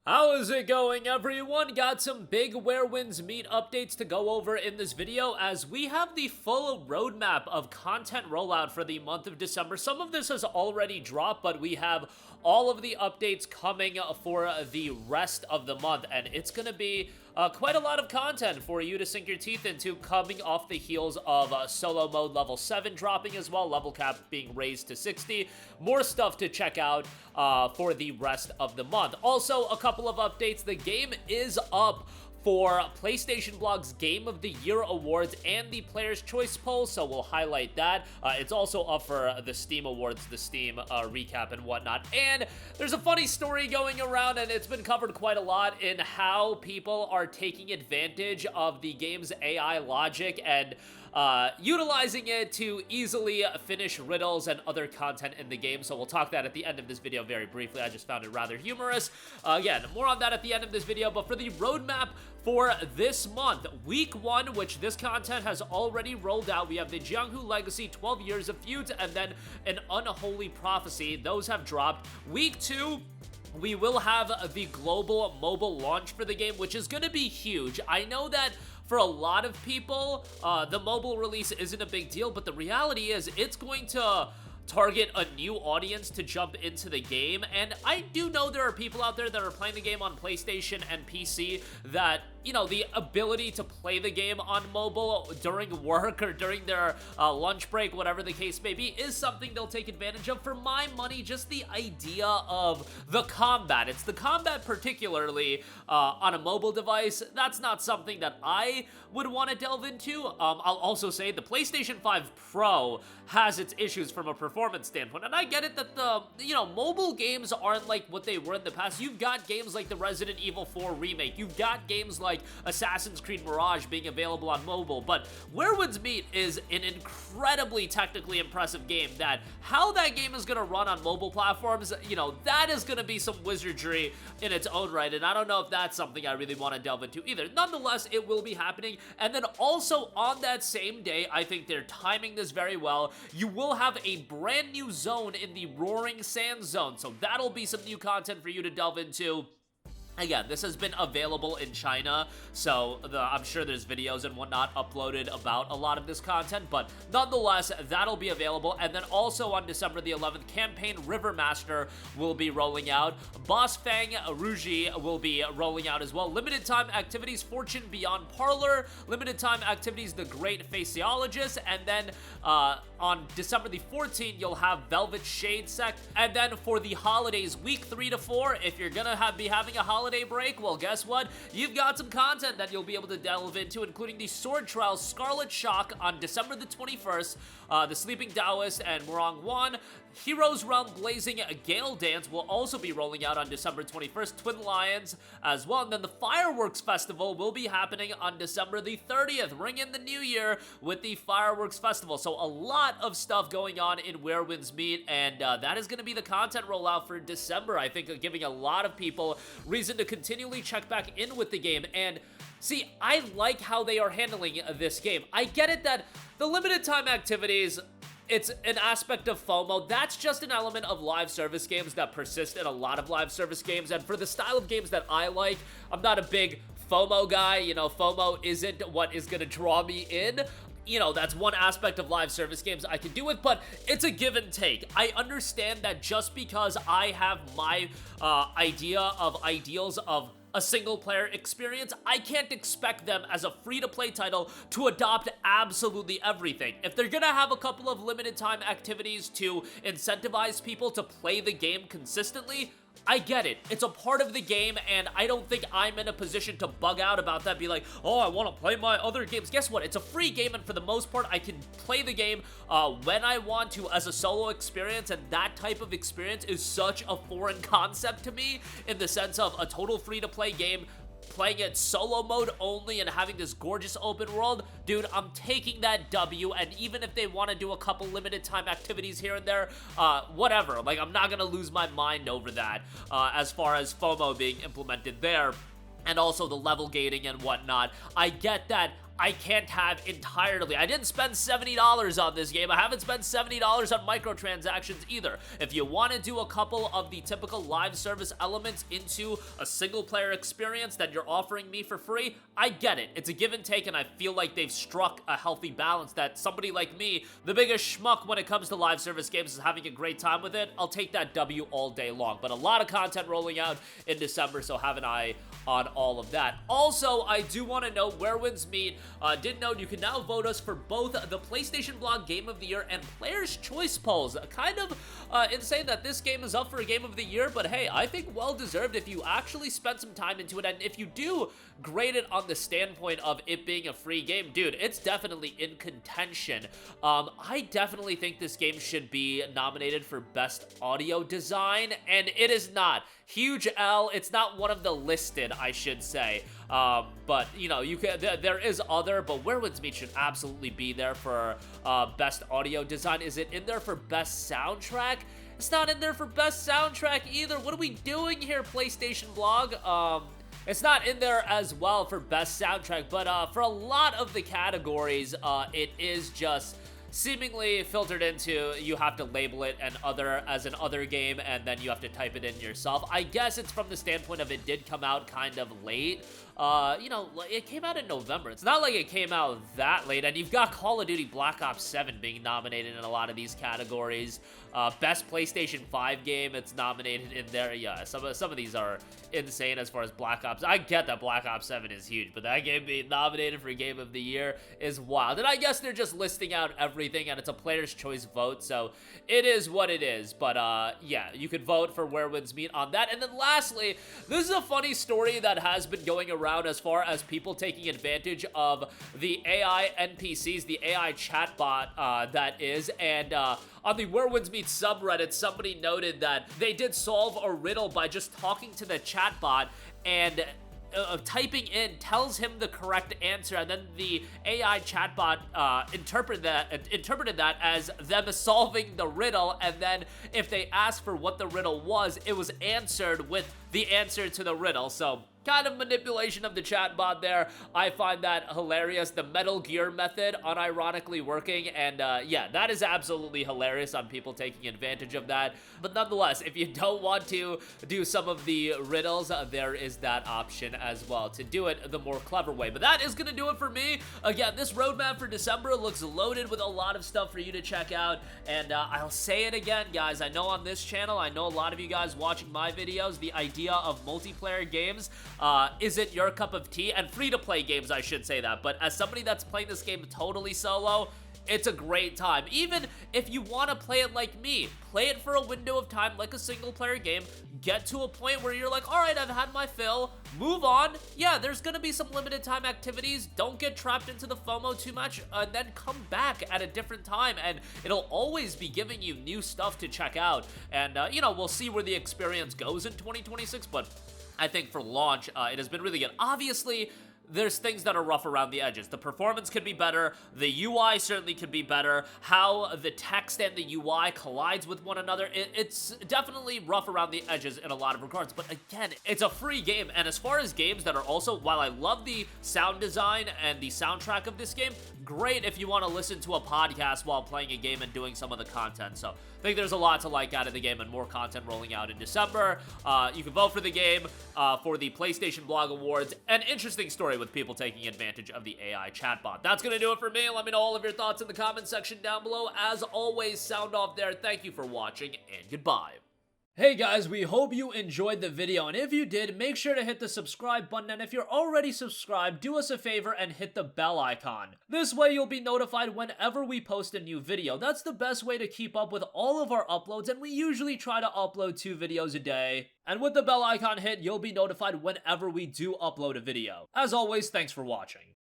How is it going, everyone? Got some big Where Winds Meet updates to go over in this video, as we have the full roadmap of content rollout for the month of December. Some of this has already dropped, but we have all of the updates coming for the rest of the month, and it's going to be quite a lot of content for you to sink your teeth into, coming off the heels of solo mode level 7 dropping as well, level cap being raised to 60. More stuff to check out for the rest of the month. Also, a couple of updates. The game is up for PlayStation Blog's Game of the Year Awards and the Player's Choice Poll, so we'll highlight that. It's also up for the Steam Awards, the Steam recap and whatnot. And there's a funny story going around, and it's been covered quite a lot, in how people are taking advantage of the game's AI logic and utilizing it to easily finish riddles and other content in the game. So we'll talk that at the end of this video very briefly. I just found it rather humorous. Again, more on that at the end of this video, but for the roadmap for this month, week 1, which this content has already rolled out, we have the Jianghu Legacy 12 Years of Feuds and then an Unholy Prophecy. Those have dropped. Week 2, we will have the global mobile launch for the game, which is going to be huge. I know that for a lot of people, the mobile release isn't a big deal, but the reality is it's going to target a new audience to jump into the game. And I do know there are people out there that are playing the game on PlayStation and PC that, you know, the ability to play the game on mobile during work or during their lunch break, whatever the case may be, is something they'll take advantage of. For my money, just the idea of the combat. It's the combat particularly on a mobile device. That's not something that I would want to delve into. I'll also say the PlayStation 5 Pro has its issues from a performance standpoint, and I get it that mobile games aren't like what they were in the past. You've got games like the Resident Evil 4 remake. You've got games like Assassin's Creed Mirage being available on mobile, but Where Winds Meet is an incredibly technically impressive game that how that game is going to run on mobile platforms, that is going to be some wizardry in its own right, and I don't know if that's something I really want to delve into either. Nonetheless, it will be happening. And then also on that same day, I think they're timing this very well, you will have a brand new zone in the Roaring Sands zone, so that'll be some new content for you to delve into. Again, this has been available in China, so I'm sure there's videos and whatnot uploaded about a lot of this content, but nonetheless, that'll be available. And then also on December the 11th, Campaign Rivermaster will be rolling out. Boss Fang Ruji will be rolling out as well. Limited time activities, Fortune Beyond Parlor. Limited time activities, The Great Faciologist. And then on December the 14th, you'll have Velvet Shade Sect. And then for the holidays, week 3 to 4, if you're gonna be having a holiday break, well, guess what? You've got some content that you'll be able to delve into, including the Sword Trials Scarlet Shock on December the 21st, the Sleeping Taoist and Murong Wan. Heroes Realm Blazing Gale Dance will also be rolling out on December 21st, Twin Lions as well. And then the Fireworks Festival will be happening on December the 30th. Ring in the new year with the Fireworks Festival. So a lot of stuff going on in Where Winds Meet, and that is going to be the content rollout for December. I think giving a lot of people reason to continually check back in with the game. And see, I like how they are handling this game. I get it that the limited time activities, it's an aspect of FOMO. That's just an element of live service games that persist in a lot of live service games. And for the style of games that I like, I'm not a big FOMO guy. FOMO isn't what is going to draw me in. That's one aspect of live service games I can do with, but it's a give and take. I understand that just because I have my idea of ideals of a single-player experience, I can't expect them as a free-to-play title to adopt absolutely everything. If they're gonna have a couple of limited-time activities to incentivize people to play the game consistently, I get it. It's a part of the game, and I don't think I'm in a position to bug out about that, be like, oh, I want to play my other games. Guess what? It's a free game, and for the most part, I can play the game when I want to as a solo experience, and that type of experience is such a foreign concept to me in the sense of a total free-to-play game, playing it solo mode only and having this gorgeous open world. Dude, I'm taking that W, and even if they want to do a couple limited time activities here and there, whatever. Like, I'm not gonna lose my mind over that as far as FOMO being implemented there. And also the level gating and whatnot. I get that I can't have entirely. I didn't spend $70 on this game. I haven't spent $70 on microtransactions either. If you want to do a couple of the typical live service elements into a single player experience that you're offering me for free, I get it. It's a give and take, and I feel like they've struck a healthy balance that somebody like me, the biggest schmuck when it comes to live service games, is having a great time with it. I'll take that W all day long. But a lot of content rolling out in December, so have an eye on all of that. Also, I do want to note, Where Winds Meet did note you can now vote us for both the PlayStation Blog Game of the Year and Player's Choice polls. Kind of insane that this game is up for a Game of the Year, but hey, I think well deserved if you actually spent some time into it, and if you do grade it on the standpoint of it being a free game, dude, it's definitely in contention. I definitely think this game should be nominated for Best Audio Design, and it is not. Huge L. It's not one of the listed, I should say. But you know, there is other, but Where Winds Meet should absolutely be there for Best Audio Design. Is it in there for Best Soundtrack? It's not in there for Best Soundtrack either. What are we doing here, PlayStation Blog? It's not in there as well for Best Soundtrack, but for a lot of the categories, it is just seemingly filtered into, you have to label it as an other game, and then you have to type it in yourself. I guess it's from the standpoint of it did come out kind of late. You know, it came out in November. It's not like it came out that late, and you've got Call of Duty Black Ops 7 being nominated in a lot of these categories. Best PlayStation 5 game, it's nominated in there. Yeah, some of these are insane as far as Black Ops. I get that Black Ops 7 is huge, but that game being nominated for Game of the Year is wild. And I guess they're just listing out everything, and it's a player's choice vote, so it is what it is. But yeah, you could vote for Where Winds Meet on that. And then lastly, this is a funny story that has been going around as far as people taking advantage of the AI NPCs, the AI chatbot that is, and on the Where Winds Meet subreddit, somebody noted that they did solve a riddle by just talking to the chatbot and typing in tells him the correct answer, and then the AI chatbot interpreted that as them solving the riddle, and then if they asked for what the riddle was, it was answered with the answer to the riddle. So kind of manipulation of the chatbot there. I find that hilarious. The Metal Gear method unironically working, and yeah, that is absolutely hilarious on people taking advantage of that. But nonetheless, if you don't want to do some of the riddles, there is that option as well to do it the more clever way. But that is going to do it for me. Again, this roadmap for December looks loaded with a lot of stuff for you to check out, and I'll say it again, guys. I know on this channel, I know a lot of you guys watching my videos, the idea of multiplayer games isn't your cup of tea, and free-to-play games, I should say that, but as somebody that's playing this game totally solo, it's a great time. Even if you want to play it like me, play it for a window of time like a single-player game, get to a point where you're like, alright, I've had my fill, move on. Yeah, there's gonna be some limited time activities, don't get trapped into the FOMO too much, and then come back at a different time, and it'll always be giving you new stuff to check out, and you know, we'll see where the experience goes in 2026, but I think for launch, it has been really good. Obviously, there's things that are rough around the edges. The performance could be better. The UI certainly could be better. How the text and the UI collides with one another, it's definitely rough around the edges in a lot of regards. But again, it's a free game. And as far as games that are also, while I love the sound design and the soundtrack of this game, great if you want to listen to a podcast while playing a game and doing some of the content. So I think there's a lot to like out of the game and more content rolling out in December. You can vote for the game for the PlayStation Blog Awards. An interesting story with people taking advantage of the AI chatbot. That's going to do it for me. Let me know all of your thoughts in the comment section down below. As always, sound off there. Thank you for watching, and goodbye. Hey guys, we hope you enjoyed the video, and if you did, make sure to hit the subscribe button, and if you're already subscribed, do us a favor and hit the bell icon. This way you'll be notified whenever we post a new video. That's the best way to keep up with all of our uploads, and we usually try to upload 2 videos a day. And with the bell icon hit, you'll be notified whenever we do upload a video. As always, thanks for watching.